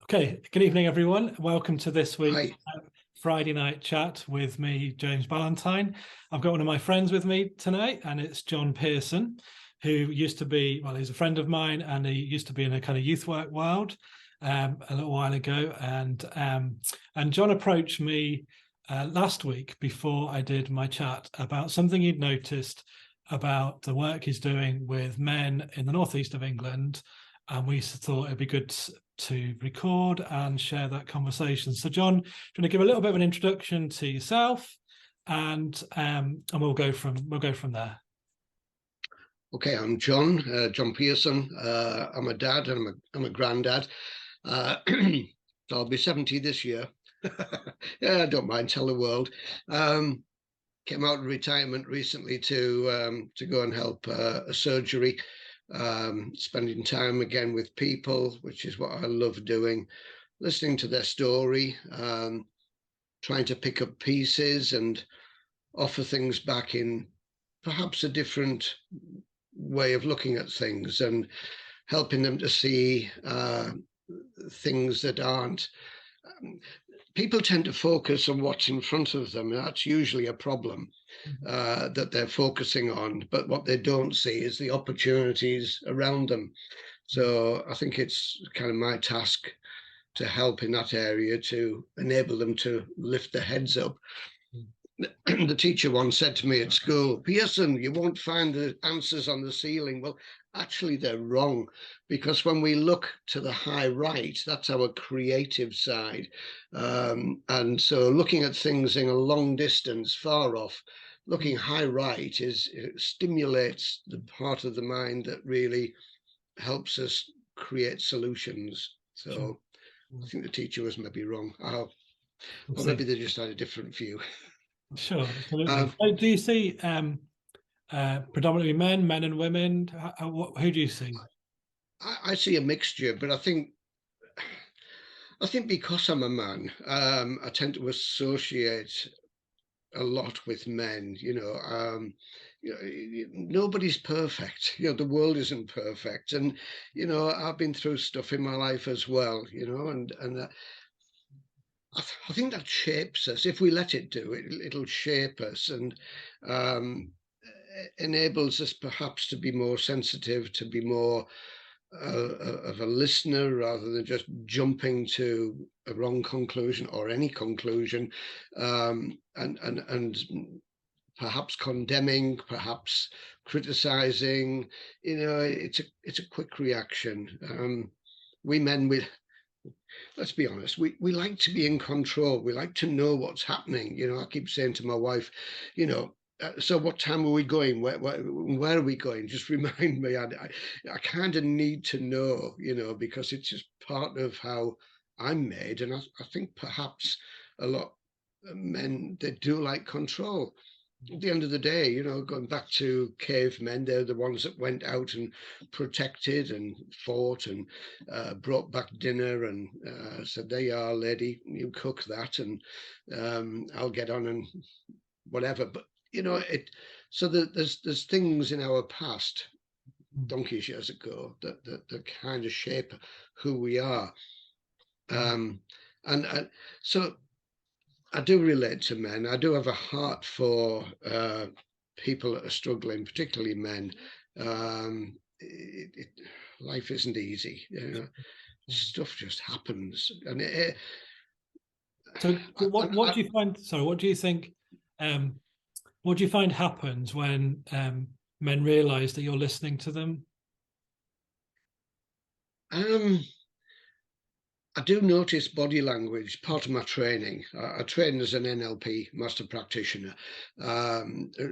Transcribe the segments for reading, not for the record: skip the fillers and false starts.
Okay, good evening, everyone. Welcome to this week's Hi. Friday night chat with me, James Ballantyne. I've got one of my friends with me tonight, and it's John Pearson, who used to be, well, he's a friend of mine, and he used to be in a kind of youth work world a little while ago. And John approached me last week before I did my chat about something he'd noticed about the work he's doing with men in the northeast of England. And we thought it'd be good to record and share that conversation. So, John, do you want to give a little bit of an introduction to yourself, and we'll go from there. Okay, I'm John Pearson. I'm a dad and I'm a granddad. So I'll be 70 this year. Yeah, I don't mind, tell the world. Came out of retirement recently to go and help a surgery. Spending time again with people, which is what I love doing, listening to their story, trying to pick up pieces and offer things back in perhaps a different way of looking at things, and helping them to see things that aren't. People tend to focus on what's in front of them, and that's usually a problem that they're focusing on. But what they don't see is the opportunities around them. So I think it's kind of my task to help in that area, to enable them to lift their heads up. The teacher once said to me at school, Pearson, you won't find the answers on the ceiling. Well, actually, they're wrong, because when we look to the high right, that's our creative side. And so looking at things in a long distance, far off, looking high right it stimulates the part of the mind that really helps us create solutions. So Sure. I think the teacher was maybe wrong. Or We'll maybe see. they just had a different view. Sure, absolutely. Um, So do you see predominantly men and women? Who do you see? I see a mixture, but I think because I'm a man, I tend to associate a lot with men. Nobody's perfect. The world isn't perfect, and I've been through stuff in my life as well. And I think that shapes us. If we let it do, it'll shape us, and um, enables us perhaps to be more sensitive, to be more of a listener, rather than just jumping to a wrong conclusion or any conclusion, and perhaps condemning, perhaps criticizing. It's a quick reaction. We men, let's be honest, we like to be in control. We like to know what's happening. I keep saying to my wife, so what time are we going? Where are we going? Just remind me. I kind of need to know, because it's just part of how I'm made. And I think perhaps a lot of men, they do like control. At the end of the day, going back to cavemen, they're the ones that went out and protected and fought and brought back dinner and said, there you are, lady, you cook that, and I'll get on and whatever. But so there's things in our past, donkey's years ago, that kind of shape who we are. And so I do relate to men. I do have a heart for people that are struggling, particularly men. Life isn't easy. Stuff just happens, and So, what I, do you find? Sorry, what do you think? What do you find happens when men realise that you're listening to them? I do notice body language. Part of my training, I train as an NLP master practitioner,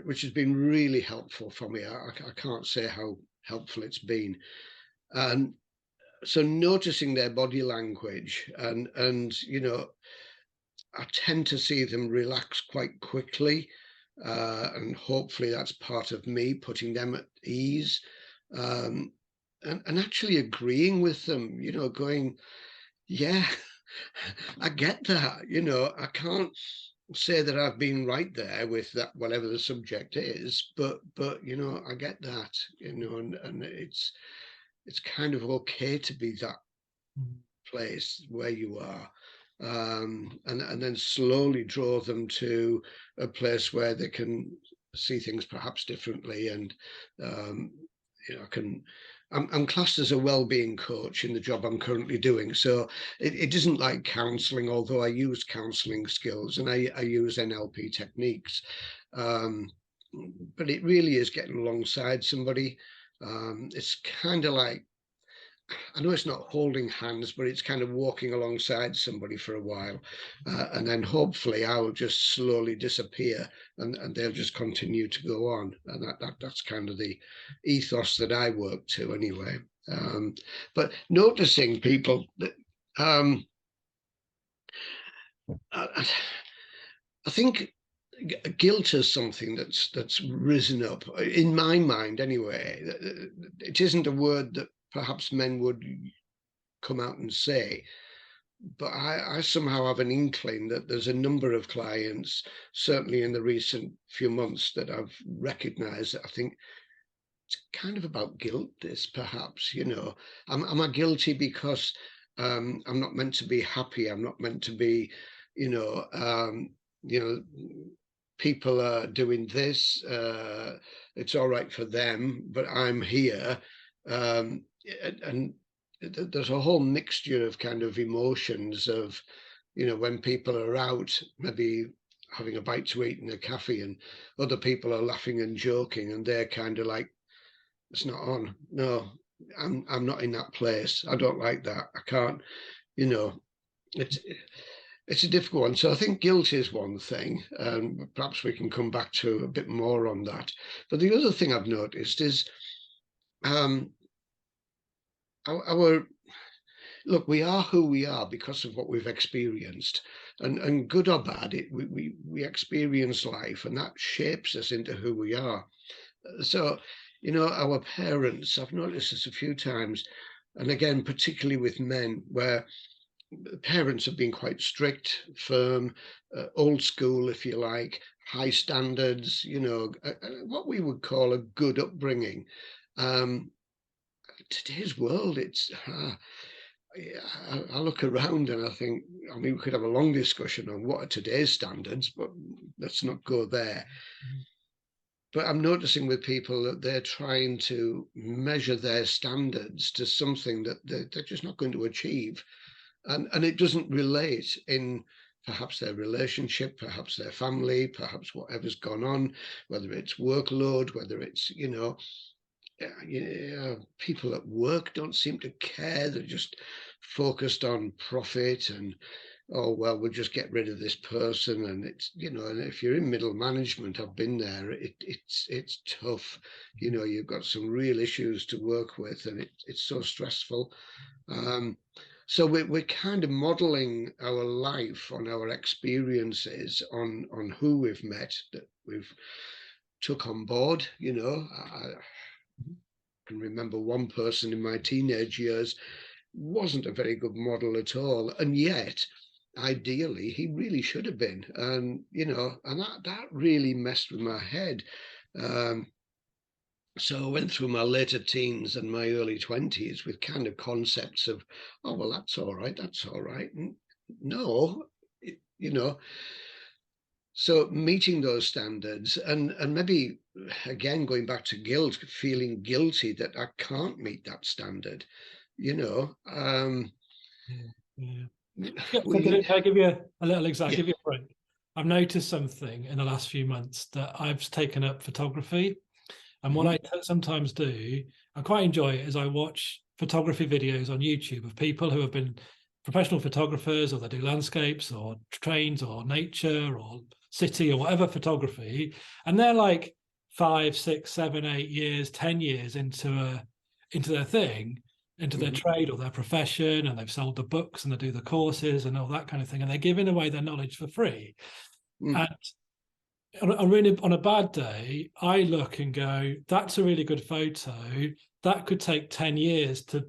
which has been really helpful for me. I can't say how helpful it's been. And so noticing their body language, and I tend to see them relax quite quickly, and hopefully that's part of me putting them at ease, um, and actually agreeing with them. Going, yeah, I get that. I can't say that I've been right there with that, whatever the subject is, but I get that. And it's kind of okay to be that place where you are, and then slowly draw them to a place where they can see things perhaps differently. And I'm classed as a well-being coach in the job I'm currently doing, so it isn't like counselling, although I use counselling skills and I use NLP techniques. Um, but it really is getting alongside somebody. It's kind of like, I know it's not holding hands, but it's kind of walking alongside somebody for a while, and then hopefully I will just slowly disappear, and they'll just continue to go on. And that's kind of the ethos that I work to anyway. But noticing people that, I, I think guilt is something that's risen up in my mind anyway. It isn't a word that perhaps men would come out and say, but I somehow have an inkling that there's a number of clients, certainly in the recent few months, that I've recognized that I think it's kind of about guilt. This perhaps, am I guilty because I'm not meant to be happy? I'm not meant to be, you know, um, you know, people are doing this. It's all right for them, but I'm here, and there's a whole mixture of kind of emotions of, when people are out, maybe having a bite to eat in a cafe, and other people are laughing and joking, and they're kind of like, it's not on. No, I'm not in that place. I don't like that. I can't, you know, it's it's a difficult one. So I think guilt is one thing, and perhaps we can come back to a bit more on that. But the other thing I've noticed is, um, our look, we are who we are because of what we've experienced, and good or bad, we experience life, and that shapes us into who we are. So, our parents, I've noticed this a few times, and again, particularly with men, where parents have been quite strict, firm, old school, if you like, high standards, what we would call a good upbringing. Um, Today's world, I look around and I think, I mean, we could have a long discussion on what are today's standards, but let's not go there. But I'm noticing with people that they're trying to measure their standards to something that they're just not going to achieve. And it doesn't relate in perhaps their relationship, perhaps their family, perhaps whatever's gone on, whether it's workload, whether it's, people at work don't seem to care. They're just focused on profit and, oh, well, we'll just get rid of this person. And it's, and if you're in middle management, I've been there, it's tough. You've got some real issues to work with, and it's so stressful. So we're kind of modeling our life on our experiences, on who we've met, that we've took on board. I can remember one person in my teenage years wasn't a very good model at all, and yet ideally he really should have been. And and that really messed with my head. So I went through my later teens and my early 20s with kind of concepts of, oh, well, that's all right, that's all right. No, you know, so meeting those standards, and maybe again going back to guilt, feeling guilty that I can't meet that standard, you know. Yeah. We Can I give you a little example? Yeah. Give you a break. I've noticed something in the last few months that I've taken up photography. And what Mhm. I sometimes do, I quite enjoy it, is I watch photography videos on YouTube of people who have been professional photographers, or they do landscapes or trains or nature or city or whatever photography. And they're like 5, 6, 7, 8 years, 10 years into their thing, into their Mhm. trade or their profession, and they've sold the books and they do the courses and all that kind of thing. And they're giving away their knowledge for free. Mm. And on a bad day, I look and go, that's a really good photo. That could take 10 years to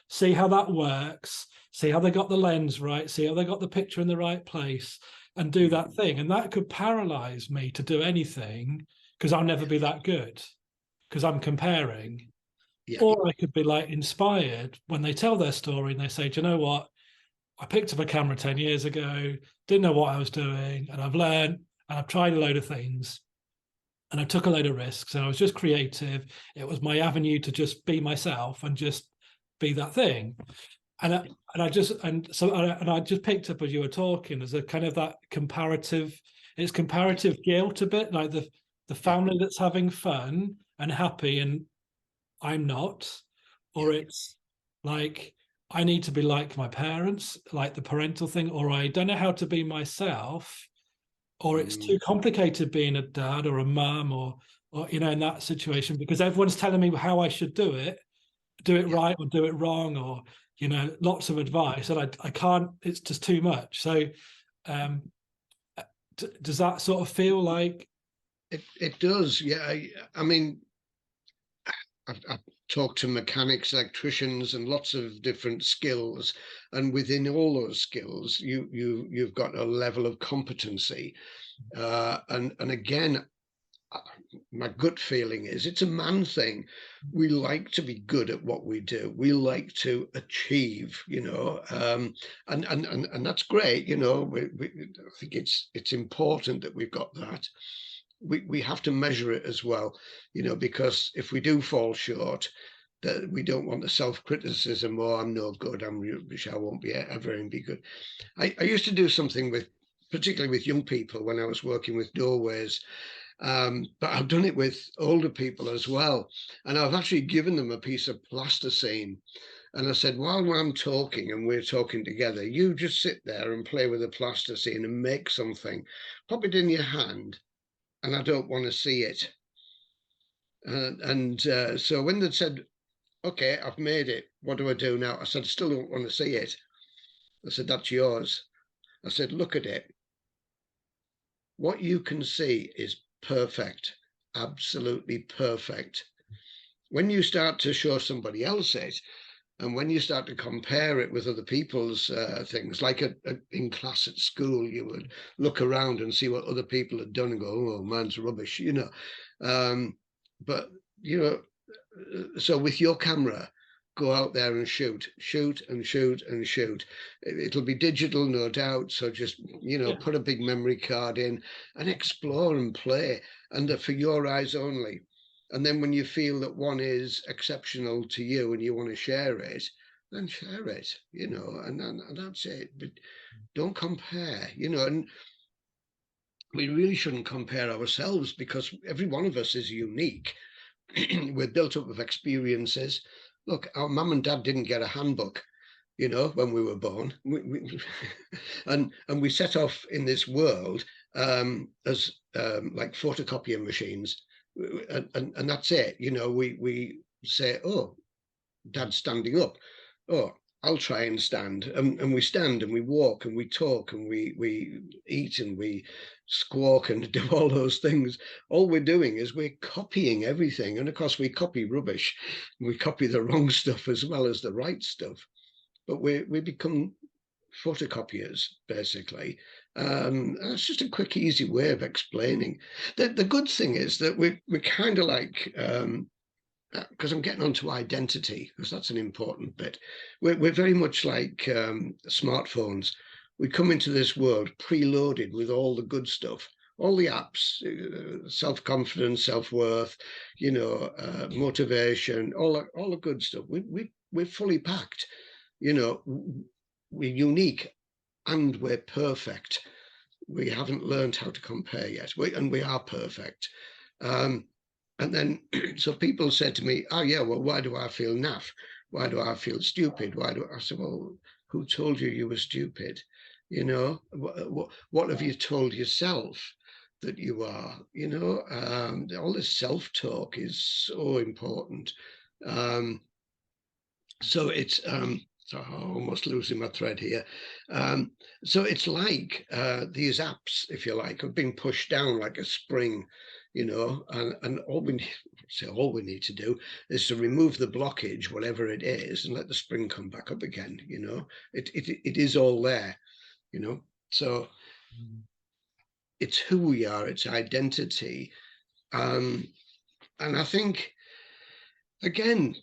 see how that works, see how they got the lens right, see how they got the picture in the right place, and do that thing. And that could paralyze me to do anything, because I'll never be that good, because I'm comparing. Yeah. or I could be like inspired when they tell their story and they say, do you know what? I picked up a camera 10 years ago, didn't know what I was doing, and I've learned and I've tried a load of things and I took a load of risks and I was just creative. It was my avenue to just be myself and just be that thing. And I just and I just picked up as you were talking, there's a kind of that comparative, it's Yeah. comparative guilt a bit, like the Yeah. family that's having fun and happy and I'm not, Yeah. or it's like I need to be like my parents, like the parental thing, or I don't know how to be myself, or it's Mm, too complicated being a dad or a mum or in that situation because everyone's telling me how I should do it yeah. right or do it wrong, or lots of advice, and I can't. It's just too much. So, um, does that sort of feel like? It does. Yeah. I mean, I've talked to mechanics, electricians, and lots of different skills, and within all those skills, you've got a level of competency, and again, uh, my gut feeling is it's a man thing. We like to be good at what we do. We like to achieve, and that's great. I think it's important that we've got that. We have to measure it as well, because if we do fall short, that we don't want the self-criticism. Oh, I'm no good. I'm rubbish. I won't be ever and be good. I used to do something particularly with young people when I was working with doorways, but I've done it with older people as well. And I've actually given them a piece of plasticine. And I said, while I'm talking and we're talking together, you just sit there and play with the plasticine and make something. Pop it in your hand, and I don't want to see it. And so when they said, okay, I've made it, what do I do now? I said, I still don't want to see it. I said, that's yours. I said, look at it. What you can see is perfect, absolutely perfect. When you start to show somebody else it, and when you start to compare it with other people's things, like in class at school, you would look around and see what other people had done and go, oh, mine's rubbish. But, you know, so with your camera, go out there and shoot and shoot and shoot. It'll be digital, no doubt. So just, Yeah, put a big memory card in and explore and play, and for your eyes only. And then when you feel that one is exceptional to you and you want to share it, then share it, and that's it. But don't compare, and we really shouldn't compare ourselves because every one of us is unique. We're built up of experiences. Look, our mum and dad didn't get a handbook, when we were born. And we set off in this world as like photocopier machines, and that's it. We say, oh, dad's standing up. Oh, I'll try and stand. And we stand and we walk and we talk and we eat and we squawk and do all those things. All we're doing is we're copying everything. And of course, we copy rubbish. We copy the wrong stuff as well as the right stuff. But we become photocopiers, basically. That's just a quick, easy way of explaining. The good thing is that we're kind of like, because I'm getting onto identity, because that's an important bit. We're very much like smartphones. We come into this world preloaded with all the good stuff, all the apps, self-confidence, self-worth, motivation, all the good stuff. We're fully packed. We're unique and we're perfect. We haven't learned how to compare yet, and we are perfect. Um, and then, so people said to me, oh, yeah, well, why do I feel naff? Why do I feel stupid? I said, well, who told you were stupid? What have you told yourself that you are? All this self-talk is so important. Um, so it's, so I'm almost losing my thread here. Um, so it's like these apps, if you like, have been pushed down like a spring, and all we need to do is to remove the blockage, whatever it is, and let the spring come back up again. It is all there. So it's who we are, it's identity, and I think again,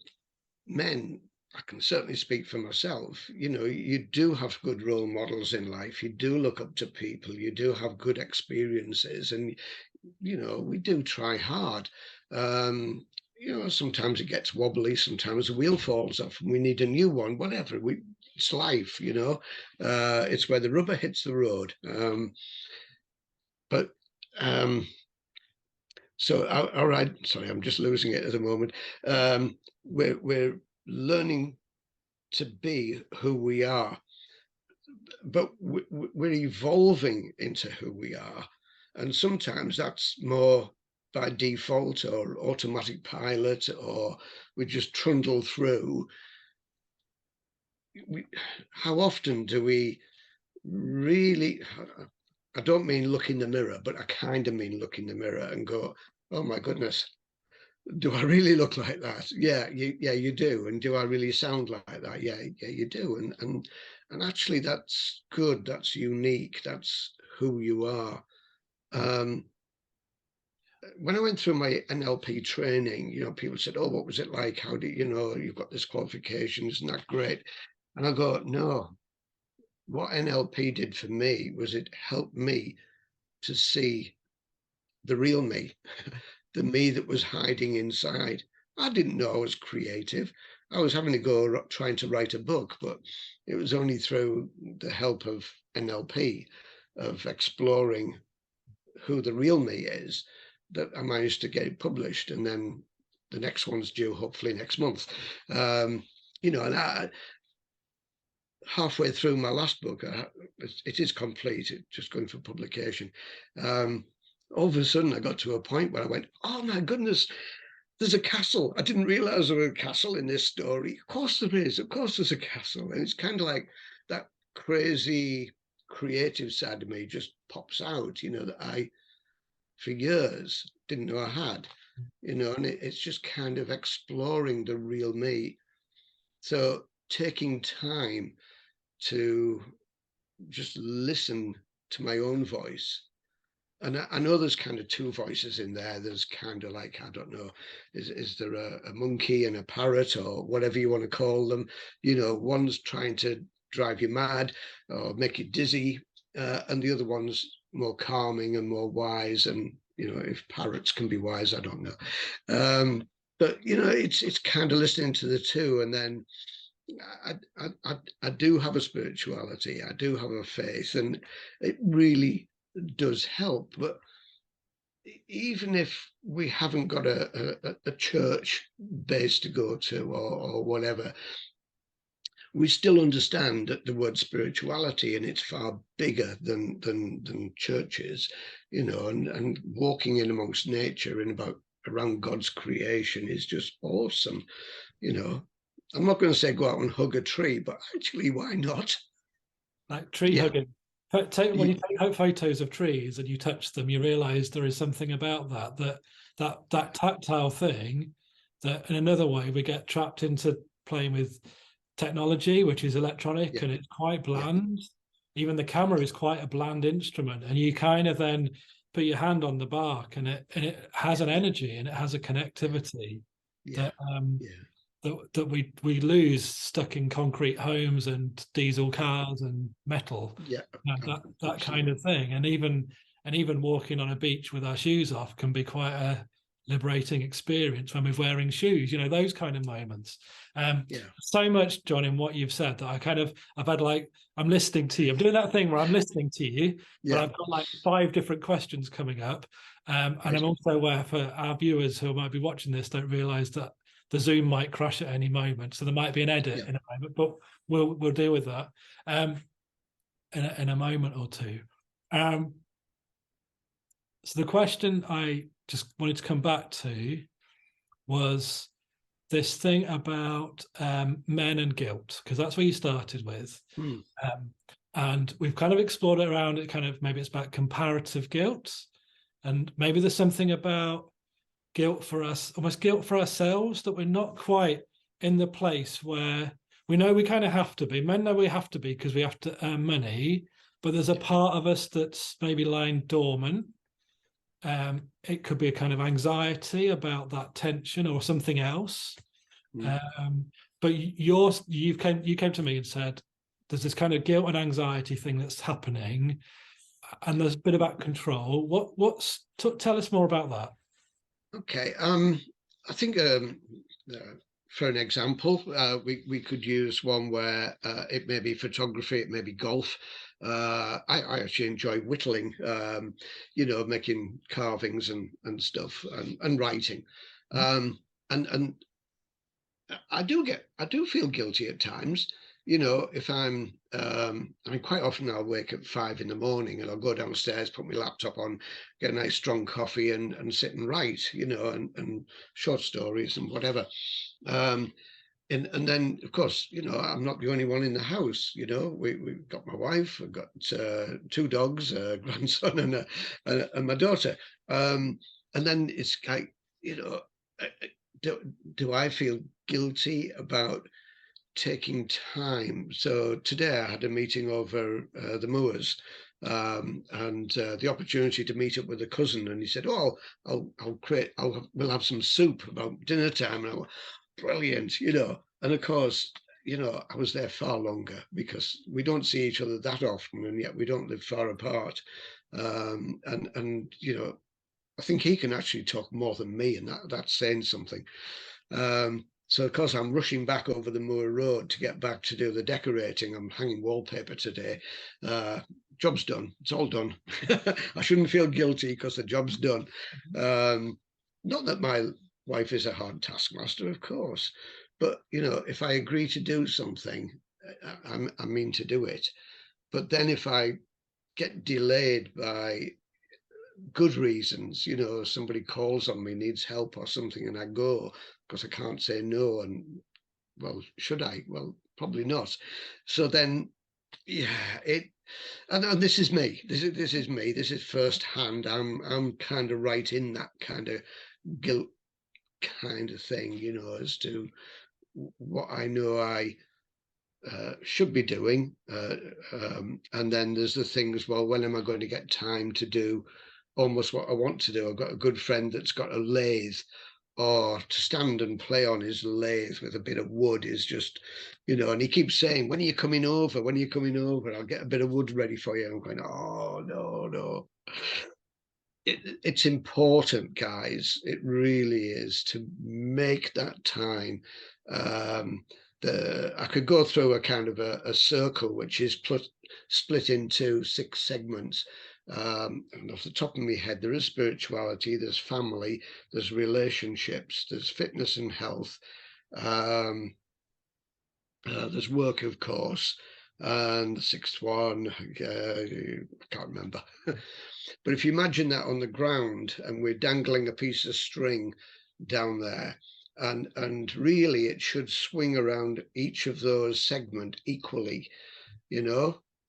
men, I can certainly speak for myself, you do have good role models in life. You do look up to people. You do have good experiences. And, we do try hard. Sometimes it gets wobbly. Sometimes the wheel falls off and we need a new one, whatever. It's life, it's where the rubber hits the road. But so, all right, sorry, I'm just losing it at the moment. We're learning to be who we are, but we're evolving into who we are. And sometimes that's more by default or automatic pilot, or we just trundle through. How often do we really, I don't mean look in the mirror, but I kind of mean look in the mirror and go, oh my goodness, do I really look like that? Yeah, you do. And do I really sound like that? Yeah, you do. And actually, that's good. That's unique. That's who you are. When I went through my NLP training, people said, "Oh, what was it like? How did you've got this qualification? Isn't that great?" And I go, "No. What NLP did for me was it helped me to see the real me." The me that was hiding inside. I didn't know I was creative. I was having to go trying to write a book, but it was only through the help of NLP, of exploring who the real me is, that I managed to get it published. And then the next one's due hopefully next month. And halfway through my last book, it is complete, it's just going for publication. All of a sudden I got to a point where I went, oh my goodness, there's a castle. I didn't realize there was a castle in this story. Of course there is. Of course there's a castle. And it's kind of like that crazy creative side of me just pops out, that I, for years, didn't know I had, and it's just kind of exploring the real me. So taking time to just listen to my own voice. And I know there's kind of two voices in there. There's kind of like, I don't know, is there a monkey and a parrot or whatever you want to call them? One's trying to drive you mad or make you dizzy, and the other one's more calming and more wise. And, if parrots can be wise, I don't know. But, it's kind of listening to the two. And then I do have a spirituality. I do have a faith, and it really does help. But even if we haven't got a church base to go to or whatever, we still understand that the word spirituality, and it's far bigger than churches, and walking in amongst nature and around God's creation is just awesome. I'm not going to say go out and hug a tree, but actually, why not? Like tree Yeah. hugging. When you take photos of trees and you touch them, you realize there is something about that tactile thing that in another way we get trapped into playing with technology, which is electronic, Yeah. and it's quite Yeah. bland. Even the camera is quite a bland instrument, and you kind of then put your hand on the bark, and it has an energy and it has a connectivity Yeah. that Yeah. that we lose stuck in concrete homes and diesel cars and metal, Yeah. that kind Absolutely. of thing. And even walking on a beach with our shoes off can be quite a liberating experience when we're wearing shoes, those kind of moments. Yeah. So much, John, in what you've said that I've had like, I'm listening to you. I'm doing that thing where I'm listening to you, but Yeah. I've got like 5 different questions coming up. And Right. I'm also aware for our viewers who might be watching this don't realize that the Zoom might crash at any moment. So there might be an edit Yeah. in a moment, but we'll deal with that in a moment or two. So the question I just wanted to come back to was this thing about men and guilt, because that's where you started with. Hmm. And we've kind of explored it around it, kind of maybe it's about comparative guilt. And maybe there's something about guilt for us, almost guilt for ourselves, that we're not quite in the place where we know we kind of have to be. Men know we have to be because we have to earn money, but there's a part of us that's maybe lying dormant. It could be a kind of anxiety about that tension or something else. Mm. But you came to me and said there's this kind of guilt and anxiety thing that's happening, and there's a bit about control. Tell us more about that. Okay. I think for an example, we could use one where it may be photography, it may be golf. I actually enjoy whittling, making carvings and stuff, and writing. Um, and I do feel guilty at times. If I mean, quite often I'll wake at 5 in the morning and I'll go downstairs, put my laptop on, get a nice strong coffee and sit and write, and short stories and whatever. Um, and then of course, I'm not the only one in the house. We've got my wife, I've got two dogs, a grandson and my daughter. And then it's like, uh, do I feel guilty about taking time? So today I had a meeting over the moors, and the opportunity to meet up with a cousin, and he said, "Oh, we'll have some soup about dinner time." And I went, brilliant, And of course, I was there far longer because we don't see each other that often, and yet we don't live far apart. And I think he can actually talk more than me, and that's saying something. So of course I'm rushing back over the Moor Road to get back to do the decorating. I'm hanging wallpaper today. Job's done. It's all done. I shouldn't feel guilty because the job's done. Not that my wife is a hard taskmaster, of course, but if I agree to do something, I mean to do it. But then if I get delayed by good reasons, somebody calls on me, needs help or something, and I go because I can't say no. And well, should I? Well, probably not. So then, yeah, and this is me. This is me. This is first hand. I'm kind of right in that kind of guilt kind of thing, as to what I know I should be doing. And then there's the things, well, when am I going to get time to do almost what I want to do? I've got a good friend that's got a lathe, or to stand and play on his lathe with a bit of wood is just, and he keeps saying, when are you coming over? When are you coming over? I'll get a bit of wood ready for you. I'm going, oh, no. It's important, guys. It really is, to make that time. I could go through a kind of a circle, which is split into 6 segments. And off the top of my head, there is spirituality, there's family, there's relationships, there's fitness and health, there's work, of course, and the 6th one, I can't remember. But if you imagine that on the ground and we're dangling a piece of string down there, and really it should swing around each of those segments equally,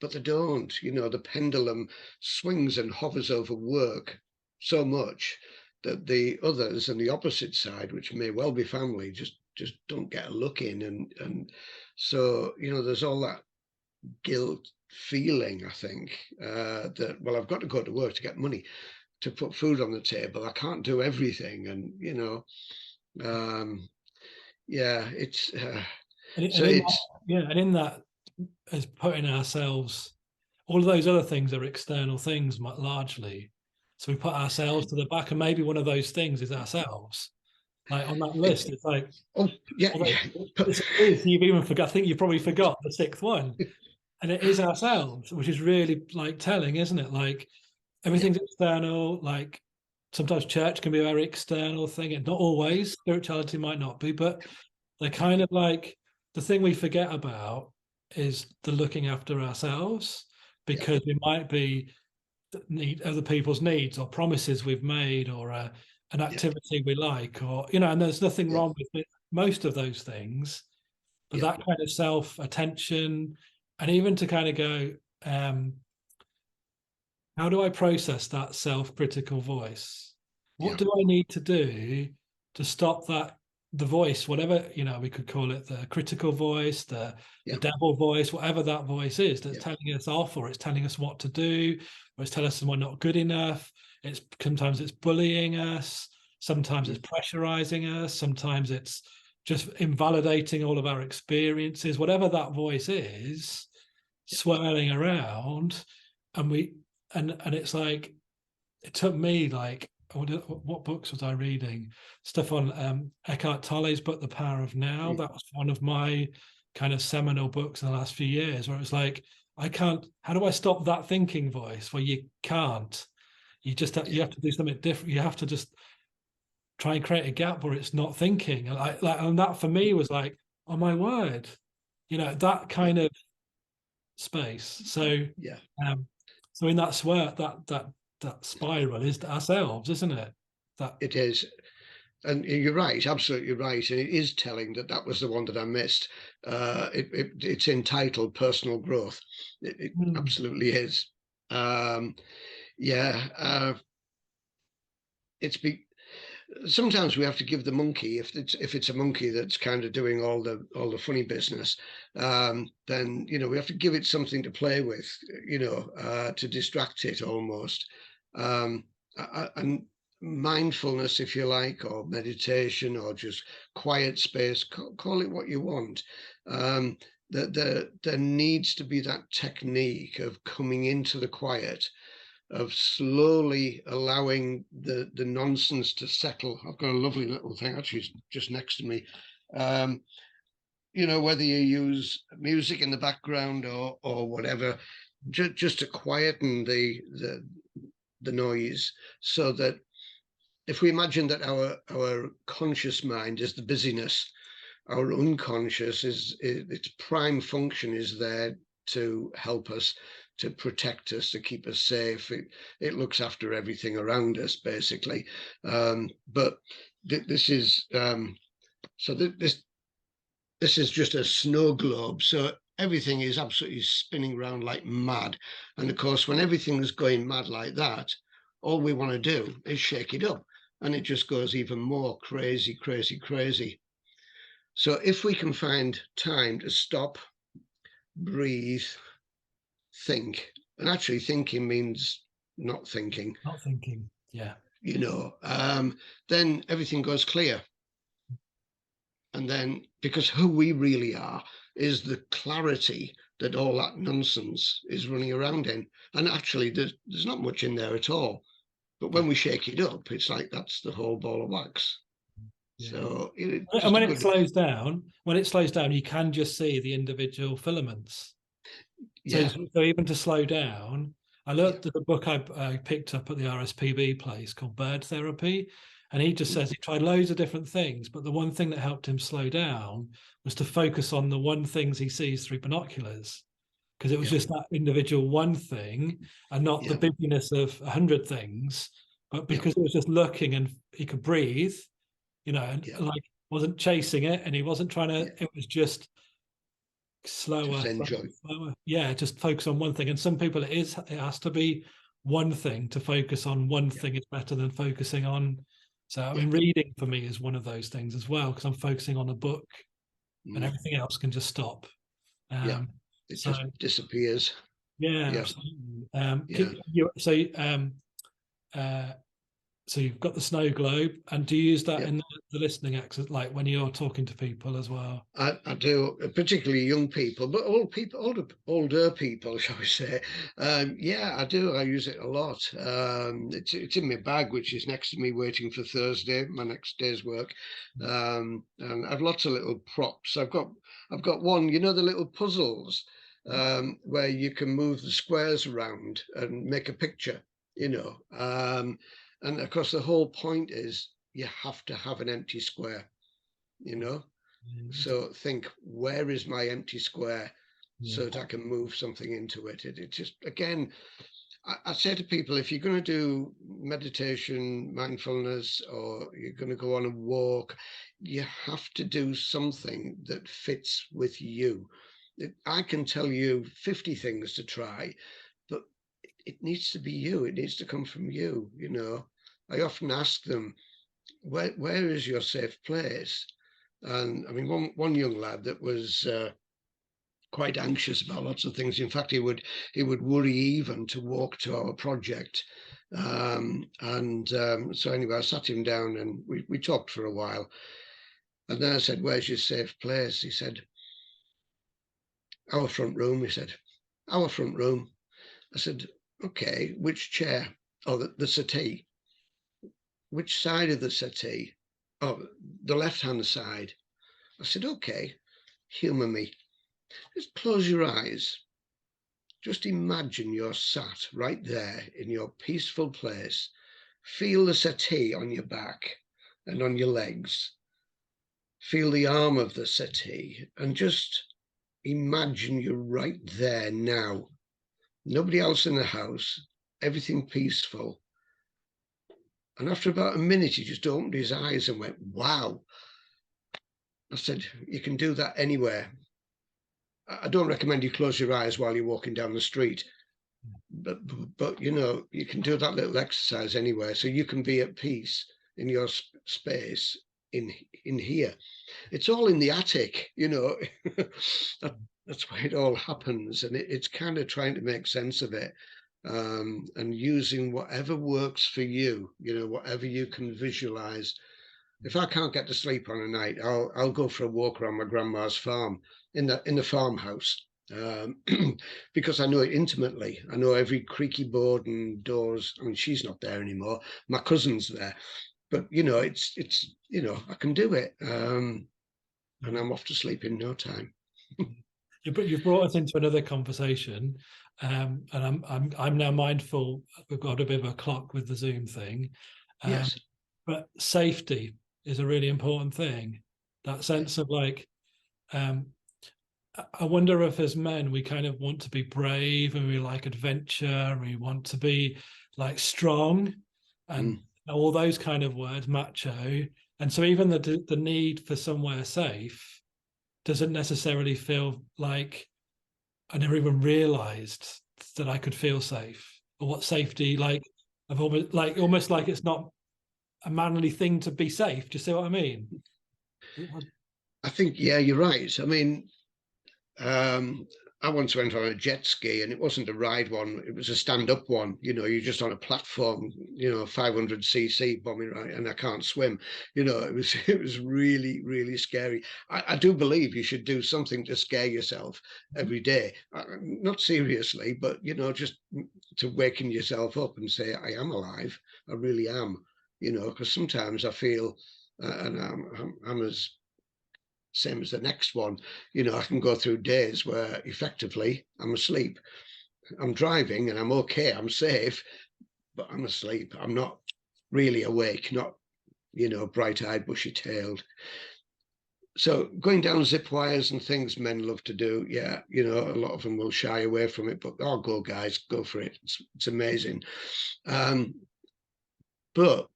but they don't. The pendulum swings and hovers over work so much that the others and the opposite side, which may well be family, just don't get a look in. And so, there's all that guilt feeling, I think, that, well, I've got to go to work to get money to put food on the table. I can't do everything. And, it's so it's And in that is putting ourselves, all of those other things are external things largely. So we put ourselves to the back, and maybe one of those things is ourselves. Like on that list, it's like, oh yeah, you've even forgot. I think you probably forgot the 6th one, and it is ourselves, which is really like telling, isn't it? Like everything's external. Like sometimes church can be a very external thing, and not always. Spirituality might not be, but they're kind of like, the thing we forget about is the looking after ourselves, because we might be need other people's needs or promises we've made, or an activity we like, or and there's nothing wrong with it, most of those things, but that kind of self-attention, and even to kind of go, how do I process that self-critical voice? What do I need to do to stop the voice, whatever, we could call it the critical voice, the devil voice, whatever that voice is that's telling us off, or it's telling us what to do, or it's telling us we're not good enough. Sometimes it's bullying us, sometimes it's pressurizing us, sometimes it's just invalidating all of our experiences, whatever that voice is, swirling around. And it's like, it took me like, what books was I reading? Stuff on Eckhart Tolle's book, The Power of Now. That was one of my kind of seminal books in the last few years, where it was like, how do I stop that thinking voice? Well, you can't. You just you have to do something different. You have to just try and create a gap where it's not thinking. And that for me was like, oh my word, that kind of space. So Yeah, so in that swear, that spiral is ourselves, isn't it? That it is. And you're right, absolutely right. And it is telling that that was the one that I missed. It's entitled Personal Growth. It absolutely is. Yeah, it's be sometimes we have to give the monkey, if it's a monkey that's kind of doing all the funny business, then we have to give it something to play with, to distract it almost. And mindfulness, if you like, or meditation, or just quiet space, call it what you want. There needs to be that technique of coming into the quiet, of slowly allowing the nonsense to settle. I've got a lovely little thing actually just next to me. Whether you use music in the background or whatever, just to quieten the noise, so that if we imagine that our conscious mind is the busyness, our unconscious is its prime function is there to help us, to protect us, to keep us safe. It looks after everything around us, basically. But this is so this is just a snow globe. So everything is absolutely spinning around like mad. And of course, when everything's going mad like that, all we want to do is shake it up, and it just goes even more crazy, crazy, crazy. So if we can find time to stop, breathe, think, and actually thinking means not thinking, not thinking, yeah, then everything goes clear. And then, because who we really are is the clarity that all that nonsense is running around in. And actually, there's not much in there at all. But when we shake it up, it's like that's the whole ball of wax. yeah. So And just a when good, it slows down, you can just see the individual filaments. So, yeah, so even to slow down, I yeah, looked at the book I picked up at the RSPB place called Bird Therapy, and he just says he tried loads of different things, but the one thing that helped him slow down was to focus on the one things he sees through binoculars, because it was yeah, just that individual one thing and not the yeah, busyness of 100 things, but yeah, because it was just looking and he could breathe, and yeah, like wasn't chasing it and he wasn't trying to, yeah. it was just slower, Just slower, enjoy. slower. Yeah, just focus on one thing. And some people it has to be one thing. To focus on one Yeah, thing is better than focusing on. So I yeah, mean, reading for me is one of those things as well, because I'm focusing on a book and mm, everything else can just stop. yeah. Um, It so just disappears. yeah, Yeah, absolutely. yeah, Uh, so you've got the snow globe, and do you use that yeah. in the listening exercise, like when you're talking to people as well? I do, particularly young people, but old people, older people, shall we say? Yeah, I do. I use it a lot. It's in my bag, which is next to me, waiting for Thursday, my next day's work. And I've lots of little props. I've got one, the little puzzles, where you can move the squares around and make a picture. And of course, the whole point is you have to have an empty square. You know so think, where is my empty square, Yeah, so that I can move something into it. It just, again, I say to people, if you're going to do meditation, mindfulness, or you're going to go on a walk, you have to do something that fits with you. I can tell you 50 things to try, but it needs to be you. It needs to come from you. I often ask them, where is your safe place? And I mean, one young lad that was quite anxious about lots of things. In fact, he would worry even to walk to our project. And so anyway, I sat him down and we talked for a while. And then I said, where's your safe place? He said, our front room. He said, our front room. I said, okay, which chair? Oh, the settee. Which side of the settee? Oh, the left-hand side. I said, okay, humour me. Just close your eyes. Just imagine you're sat right there in your peaceful place. Feel the settee on your back and on your legs. Feel the arm of the settee and just imagine you're right there now. Nobody else in the house, everything peaceful. And after about a minute, he just opened his eyes and went, wow. I said, you can do that anywhere. I don't recommend you close your eyes while you're walking down the street, but you know, you can do that little exercise anywhere, so you can be at peace in your space in here. It's all in the attic, you know. That's where it all happens, and it's kind of trying to make sense of it, and using whatever works for you, you know, whatever you can visualize. If I can't get to sleep on a night, I'll go for a walk around my grandma's farm in the farmhouse, because I know it intimately. I know every creaky board and doors. I mean, she's not there anymore. My cousin's there, but you know, it's you know, I can do it, and I'm off to sleep in no time. You've brought us into another conversation, and I'm now mindful. We've got a bit of a clock with the Zoom thing, Yes. but safety is a really important thing. That sense of like, I wonder if as men we kind of want to be brave and we like adventure and we want to be like strong and all those kind of words, macho. And so even the need for somewhere safe doesn't necessarily feel like I never even realized that I could feel safe or what safety like. I've almost like it's not a manly thing to be safe. Do you see what I mean? I think, yeah, you're right. I mean, Um, I once went on a jet ski and it wasn't a ride one, it was a stand-up one. You know, you're just on a platform, you know, 500cc bombing right, and I can't swim. You know, it was it was really, really scary. I do believe you should do something to scare yourself every day. Not seriously, but you know, just to waken yourself up and say, I am alive. I really am. You know, because sometimes I feel, and I'm as same as the next one. You know, I can go through days where effectively I'm asleep. I'm driving and I'm okay, I'm safe, but I'm asleep. I'm not really awake, not, you know, bright-eyed, bushy-tailed. So going down zip wires and things men love to do, yeah, you know, a lot of them will shy away from it, but oh, go guys, go for it. It's amazing. But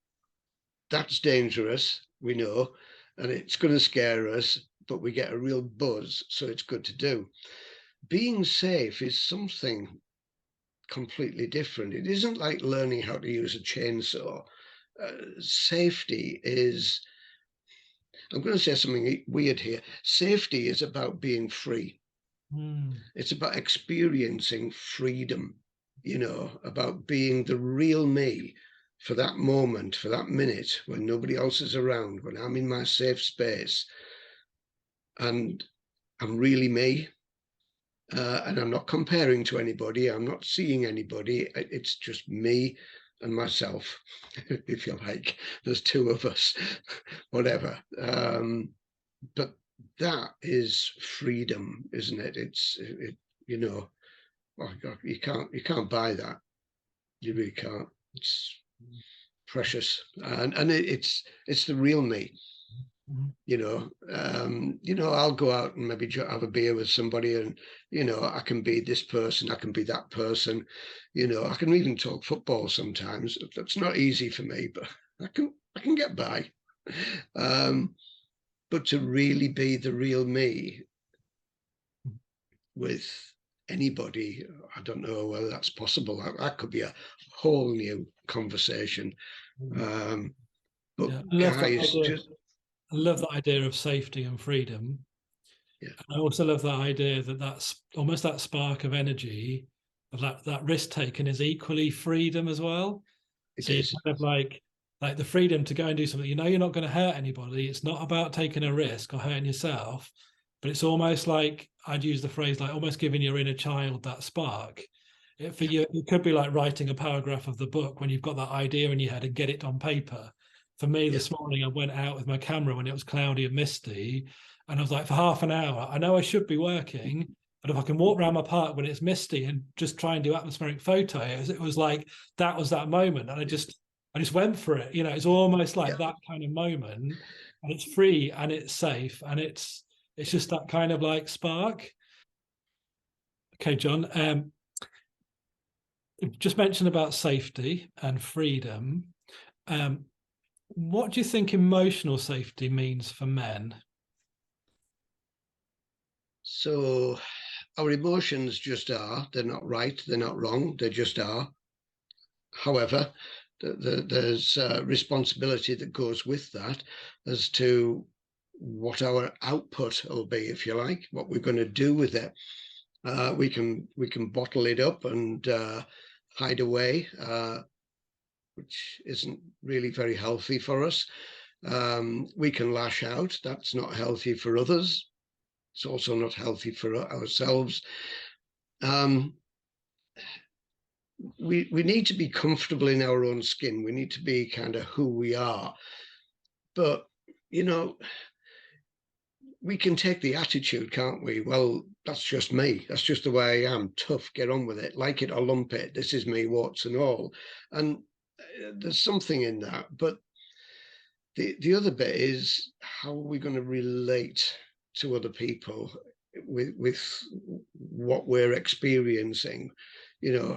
that's dangerous, we know, and it's going to scare us, but we get a real buzz, so it's good to do. Being safe is something completely different. It isn't like learning how to use a chainsaw. Safety is, I'm going to say something weird here. Safety is about being free. It's about experiencing freedom, you know, about being the real me for that moment, for that minute when nobody else is around, when I'm in my safe space and I'm really me. And I'm not comparing to anybody. I'm not seeing anybody. It's just me and myself, if you like. There's two of us, whatever. But that is freedom, isn't it? You know, oh God, you can't buy that. You really can't. It's precious, and it's the real me. You know, I'll go out and maybe have a beer with somebody, and you know, I can be this person, I can be that person. You know, I can even talk football sometimes. That's not easy for me, but I can get by. Um, but to really be the real me with anybody, I don't know whether that's possible. That could be a whole new conversation. But Yeah, guys, just I love that idea of safety and freedom. yeah, I also love that idea that that's almost that spark of energy of that risk taken is equally freedom as well. it So you is. kind of like like the freedom to go and do something. You know, you're not going to hurt anybody. It's not about taking a risk or hurting yourself, but it's almost like, I'd use the phrase, like almost giving your inner child that spark. For you, it could be like writing a paragraph of the book when you've got that idea in your head and get it on paper. For me, Yeah, this morning, I went out with my camera when it was cloudy and misty, and I was like, for half an hour, I know I should be working, but if I can walk around my park when it's misty and just try and do atmospheric photos, it was like that was that moment, and I just went for it. It's almost yeah. like that kind of moment, and it's free and it's safe and it's just that kind of like spark. Okay, John. Just mentioned about safety and freedom. Um, what do you think emotional safety means for men? So our emotions just are. They're not right. They're not wrong. They just are. However, there's responsibility that goes with that as to what our output will be, if you like, what we're going to do with it. We can bottle it up and hide away, which isn't really very healthy for us. We can lash out. That's not healthy for others. It's also not healthy for ourselves. Um, we need to be comfortable in our own skin. We need to be kind of who we are. But, you know, we can take the attitude, can't we? Well, that's just me. That's just the way I am. Tough, get on with it. Like it or lump it. This is me, warts and all. And there's something in that. But the other bit is, how are we going to relate to other people with what we're experiencing?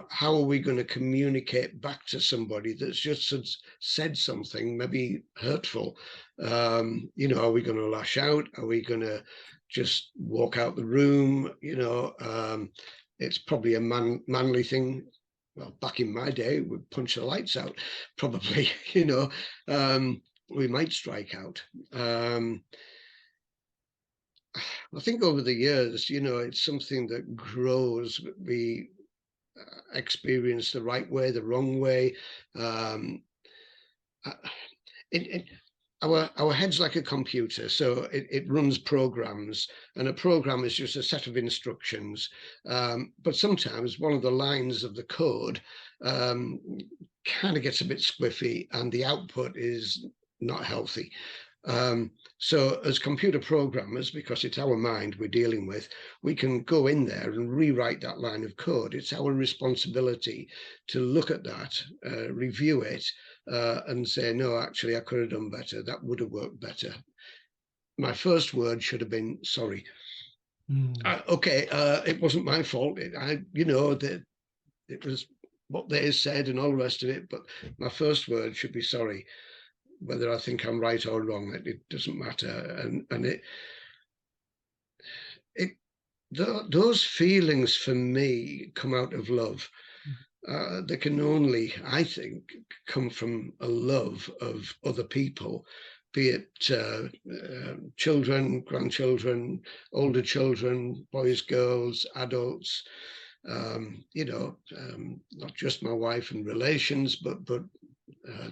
How are we going to communicate back to somebody that's just said something maybe hurtful? Are we going to lash out? Are we going to just walk out the room? It's probably a manly thing. Well, back in my day, we'd punch the lights out, probably. We might strike out. I think over the years, it's something that grows. We experience the right way, the wrong way. Um, it, it, our head's like a computer, so it runs programs, and a program is just a set of instructions. But sometimes one of the lines of the code kind of gets a bit squiffy, and the output is not healthy. So as computer programmers, because it's our mind we're dealing with, we can go in there and rewrite that line of code. It's our responsibility to look at that, review it, and say, no, actually, I could have done better. That would have worked better. My first word should have been sorry. Mm. Okay, it wasn't my fault. It was what they said and all the rest of it. But my first word should be sorry. Whether I think I'm right or wrong, it doesn't matter. And it those feelings for me come out of love. They can only, I think, come from a love of other people, be it children, grandchildren, older children, boys, girls, adults. Not just my wife and relations, but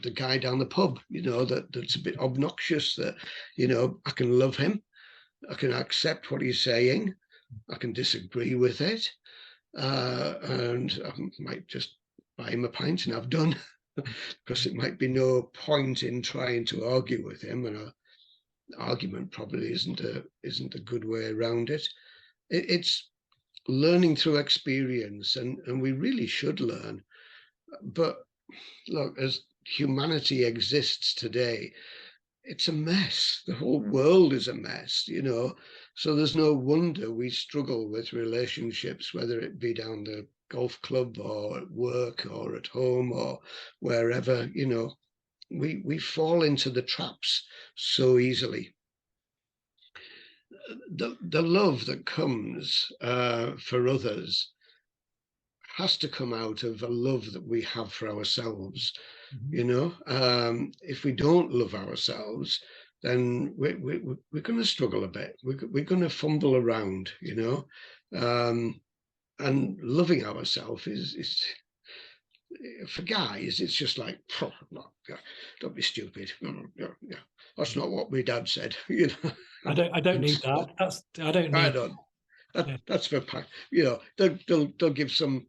the guy down the pub, that's a bit obnoxious. That I can love him, I can accept what he's saying, I can disagree with it, and I might just buy him a pint and have done, because it might be no point in trying to argue with him, and an argument probably isn't a good way around it. It's learning through experience, and we really should learn. But look, as humanity exists today, it's a mess. The whole world is a mess. So there's no wonder we struggle with relationships, whether it be down the golf club or at work or at home or wherever. We fall into the traps so easily. The love that comes for others has to come out of a love that we have for ourselves. If we don't love ourselves, then we're going to struggle a bit. We're going to fumble around. And loving ourselves is for guys, it's just like, "Phew, no, yeah, don't be stupid. Yeah, yeah. That's not what my dad said, you know. I don't And need so that. I don't I need don't. yeah, That's for you know. They'll give some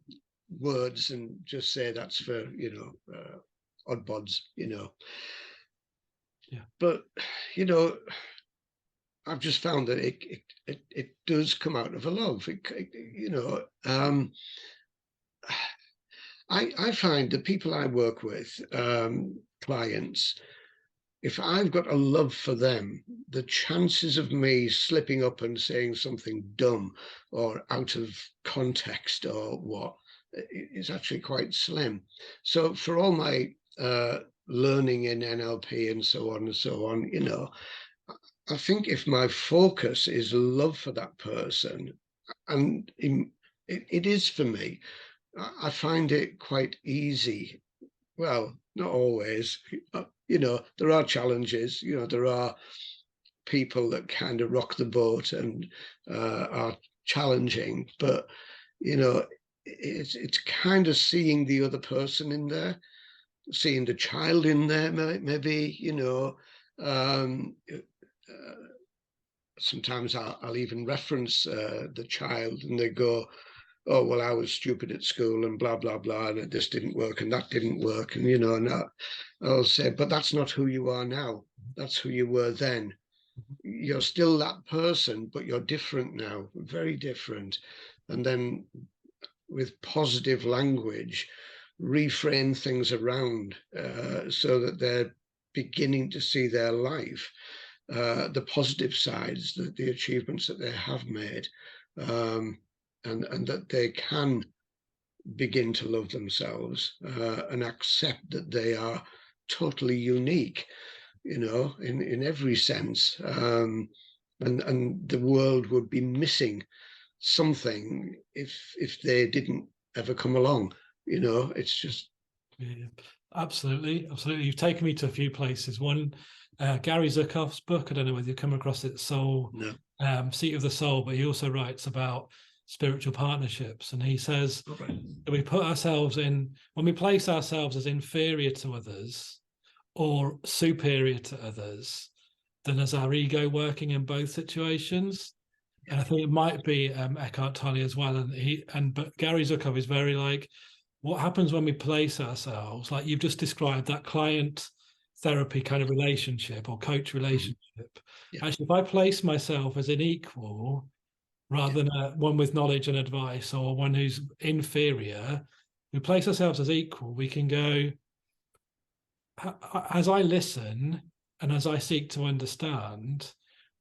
words and just say that's for odd bods, you know. yeah, But you know, I've just found that it does come out of a love. I find the people I work with, clients, if I've got a love for them, the chances of me slipping up and saying something dumb or out of context or what is actually quite slim. So for all my learning in NLP and so on and so on, I think if my focus is love for that person, and it is for me, I find it quite easy. Well, not always. There are challenges. There are people that kind of rock the boat and are challenging, but it's kind of seeing the other person in there, seeing the child in there, maybe. Sometimes I'll even reference the child, and they go, "Oh, well, I was stupid at school and blah blah blah, and this didn't work and that didn't work," and I'll say, "But that's not who you are now. That's who you were then. You're still that person, but you're different now, very different." And then with positive language, reframe things around so that they're beginning to see their life, the positive sides, the achievements that they have made, um, and that they can begin to love themselves and accept that they are totally unique, in every sense. And the world would be missing something if they didn't ever come along. It's just yeah. Absolutely, absolutely. You've taken me to a few places. One, Gary Zukav's book. I don't know whether you've come across it, Soul, no. Seat of the Soul, but he also writes about spiritual partnerships, and he says All right. that we put ourselves in when we place ourselves as inferior to others or superior to others, then as our ego working in both situations. And I think it might be Eckhart Tolle as well. But Gary Zukav is very like, what happens when we place ourselves, like you've just described, that client therapy kind of relationship or coach Mhm. relationship. Yeah, Actually, if I place myself as an equal rather yeah, than one with knowledge and advice or one who's inferior, we place ourselves as equal, we can go, as I listen and as I seek to understand,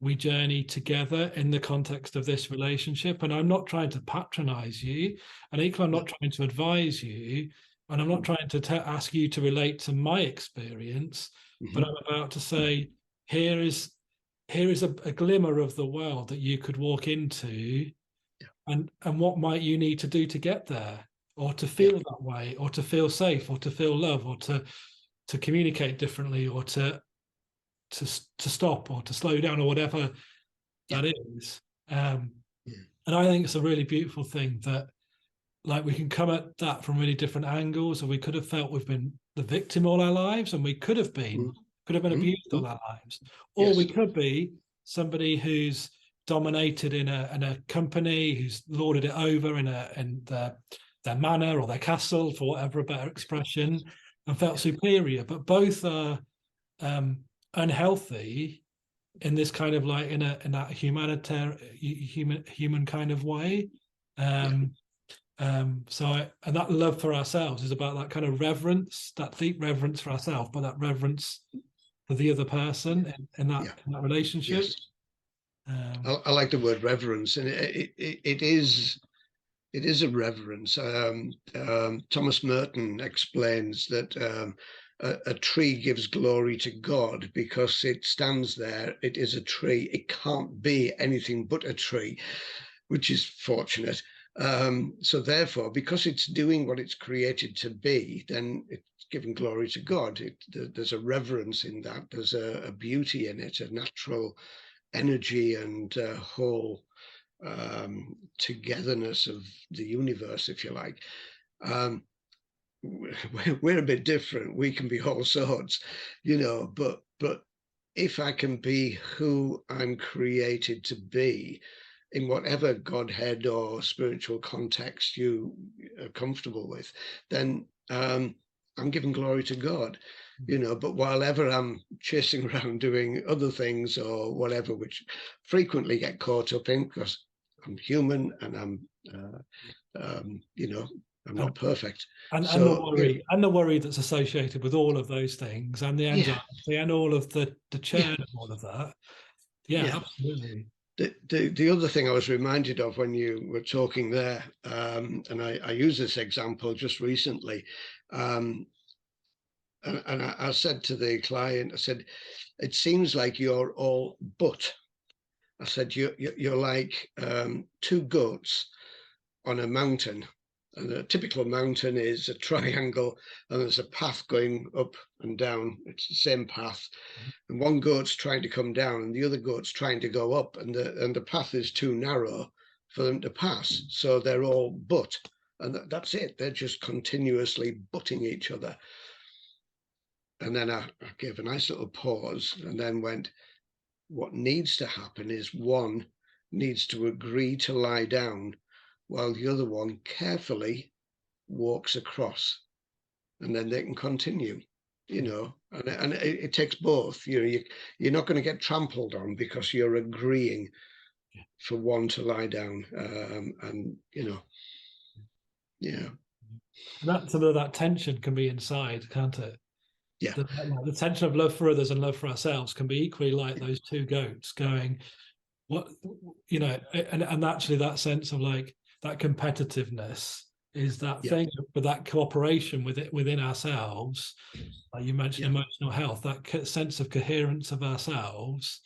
we journey together in the context of this relationship. And I'm not trying to patronize you, and equally, I'm yeah. not trying to advise you, and I'm not trying to ask you to relate to my experience, but Mm-hmm. I'm about to say, here is a glimmer of the world that you could walk into, Yeah, and what might you need to do to get there, or to yeah, feel that way, or to feel safe, or to feel love, or to communicate differently, or to stop or to slow down or whatever yeah, that is. Um, yeah. and I think it's a really beautiful thing that like we can come at that from really different angles, and we could have felt we've been the victim all our lives, and we could have been abused Mm-hmm. all our lives, or we Yes. could be somebody who's dominated in a company, who's lorded it over in their manor or their castle, for whatever a better expression, and felt Yeah, superior. But both are um, unhealthy in this kind of like in that human kind of way. yeah. Um, and that love for ourselves is about that kind of reverence, that deep reverence for ourselves, but that reverence for the other person Yeah, in that yeah. in that relationship. Yes. Um, I like the word reverence, and it is a reverence. Thomas Merton explains that a tree gives glory to God because it stands there. It is a tree. It can't be anything but a tree, which is fortunate. So therefore, because it's doing what it's created to be, then it's giving glory to God. There's a reverence in that. There's a beauty in it, a natural energy and whole togetherness of the universe, if you like. Um, we're a bit different. We can be all sorts, but if I can be who I'm created to be in whatever Godhead or spiritual context you are comfortable with, then I'm giving glory to God, but while ever I'm chasing around doing other things or whatever, which frequently get caught up in because I'm human and I'm And not perfect. and So, the worry that's associated with all of those things, and the yeah, anxiety, and all of the yeah, churn of all of that. Yeah, yeah. absolutely. The other thing I was reminded of when you were talking there, and I used this example just recently, um, and I said to the client, I said, it seems like you're all but. I said, you're like two goats on a mountain. And a typical mountain is a triangle, and there's a path going up and down. It's the same path. And one goat's trying to come down, and the other goat's trying to go up, and the path is too narrow for them to pass. So they're all butt. And that's it. They're just continuously butting each other. And then I gave a nice little pause and then went, what needs to happen is one needs to agree to lie down while the other one carefully walks across, and then they can continue, and it takes both. You're not going to get trampled on because you're agreeing for one to lie down, and yeah, And that some of that tension can be inside, can't it? yeah, The tension of love for others and love for ourselves can be equally like those two goats going, what, and actually that sense of like that competitiveness is that yeah, thing, but that cooperation with it within ourselves, like you mentioned yeah, emotional health, that sense of coherence of ourselves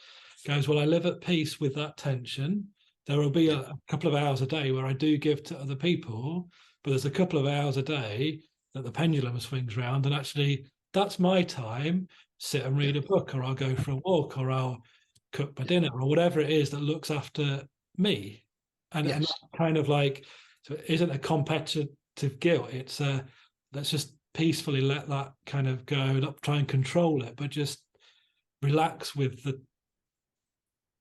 goes, well, I live at peace with that tension. There will be yeah, a couple of hours a day where I do give to other people, but there's a couple of hours a day that the pendulum swings round, and actually that's my time. Sit and yeah, read a book, or I'll go for a walk, or I'll cook my yeah, dinner, or whatever it is that looks after me. And yes, that kind of like, so it isn't a competitive guilt. It's a, let's just peacefully let that kind of go, not try and control it, but just relax with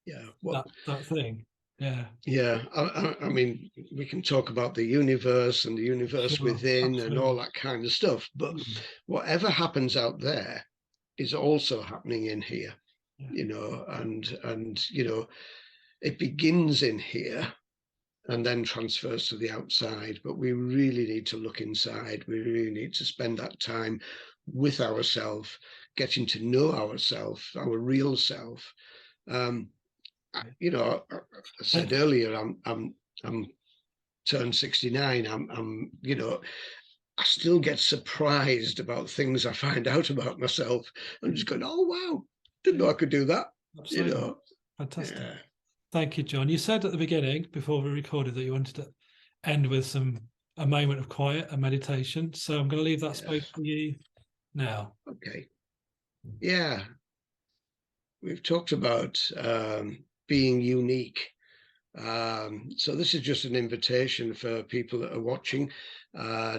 yeah. Well, that thing. Yeah, yeah, I mean, we can talk about the universe and the universe sure, within and all absolutely. that kind of stuff, but Mm. whatever happens out there is also happening in here, Yeah, and it begins in here and then transfers to the outside. But we really need to look inside. We really need to spend that time with ourselves, getting to know ourselves, our real self. Um, yeah. I said earlier, I'm turned 69. I still get surprised about things I find out about myself. I'm just going, oh wow, didn't know I could do that. You Absolutely. know, Fantastic. yeah, Thank you, John. You said at the beginning, before we recorded, that you wanted to end with a moment of quiet, a meditation. So I'm going to leave that space yes, for you now. okay, yeah. We've talked about being unique. So this is just an invitation for people that are watching,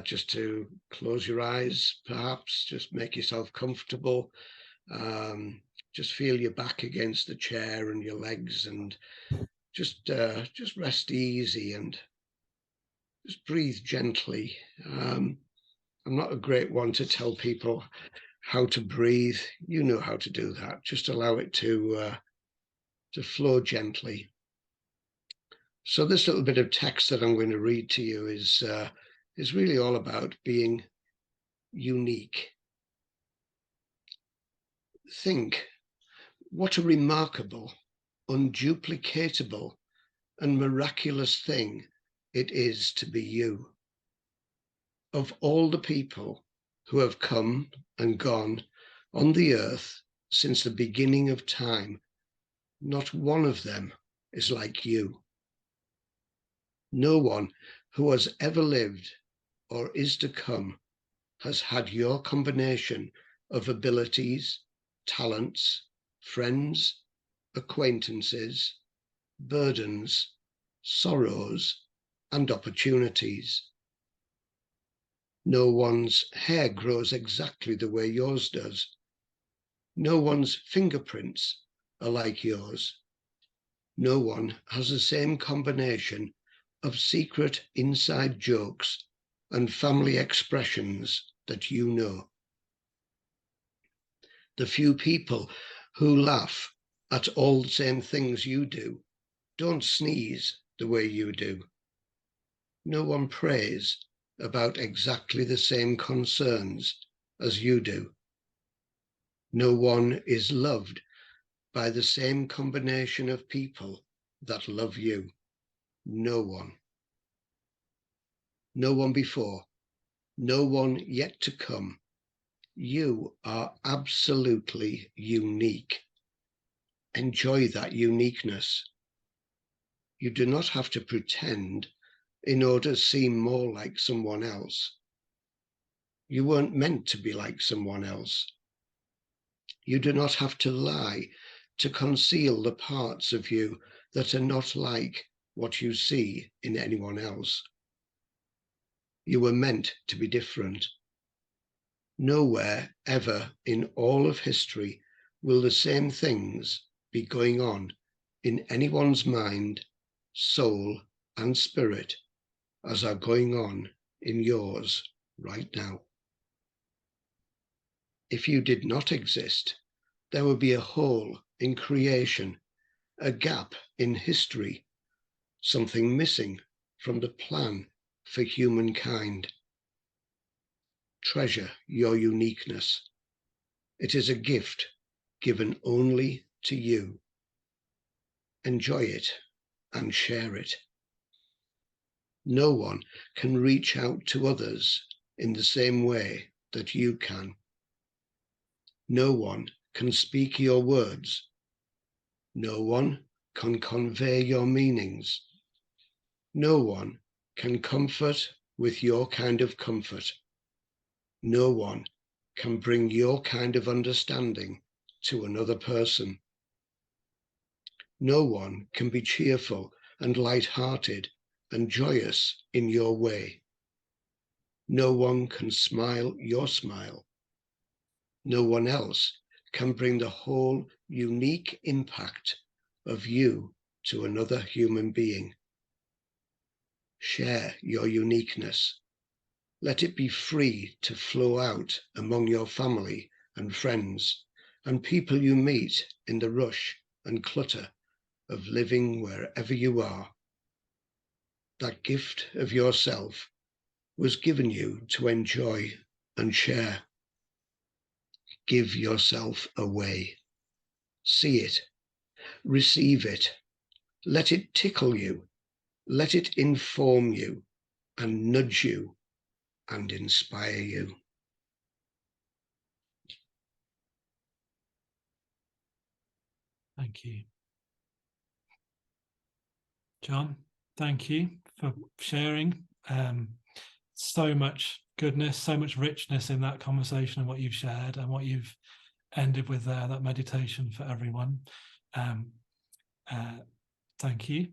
just to close your eyes, perhaps just make yourself comfortable. Um, just feel your back against the chair and your legs, and just rest easy and just breathe gently. I'm not a great one to tell people how to breathe. You know how to do that. Just allow it to flow gently. So this little bit of text that I'm going to read to you is really all about being unique. Think what a remarkable, unduplicatable, and miraculous thing it is to be you. Of all the people who have come and gone on the earth since the beginning of time, not one of them is like you. No one who has ever lived or is to come has had your combination of abilities, talents, friends, acquaintances, burdens, sorrows, and opportunities. No one's hair grows exactly the way yours does. No one's fingerprints are like yours. No one has the same combination of secret inside jokes and family expressions that you know. The few people who laugh at all the same things you do don't sneeze the way you do. No one prays about exactly the same concerns as you do. No one is loved by the same combination of people that love you. No one. No one before. No one yet to come. You are absolutely unique. Enjoy that uniqueness. You do not have to pretend in order to seem more like someone else. You weren't meant to be like someone else. You do not have to lie to conceal the parts of you that are not like what you see in anyone else. You were meant to be different. Nowhere ever in all of history will the same things be going on in anyone's mind, soul, and spirit as are going on in yours right now. If you did not exist, there would be a hole in creation, a gap in history, something missing from the plan for humankind. Treasure your uniqueness. It is a gift given only to you. Enjoy it and share it. No one can reach out to others in the same way that you can. No one can speak your words. No one can convey your meanings. No one can comfort with your kind of comfort. No one can bring your kind of understanding to another person. No one can be cheerful and light-hearted and joyous in your way. No one can smile your smile. No one else can bring the whole unique impact of you to another human being. Share your uniqueness. Let it be free to flow out among your family and friends and people you meet in the rush and clutter of living wherever you are. That gift of yourself was given you to enjoy and share. Give yourself away. See it, receive it, let it tickle you, let it inform you and nudge you and inspire you. Thank you. John, thank you for sharing. So much goodness, so much richness in that conversation and what you've shared and what you've ended with there, that meditation for everyone. Thank you.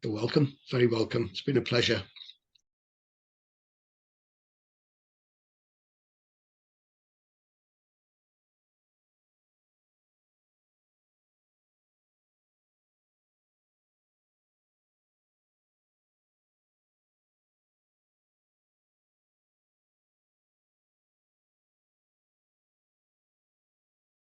You're welcome, very welcome. It's been a pleasure.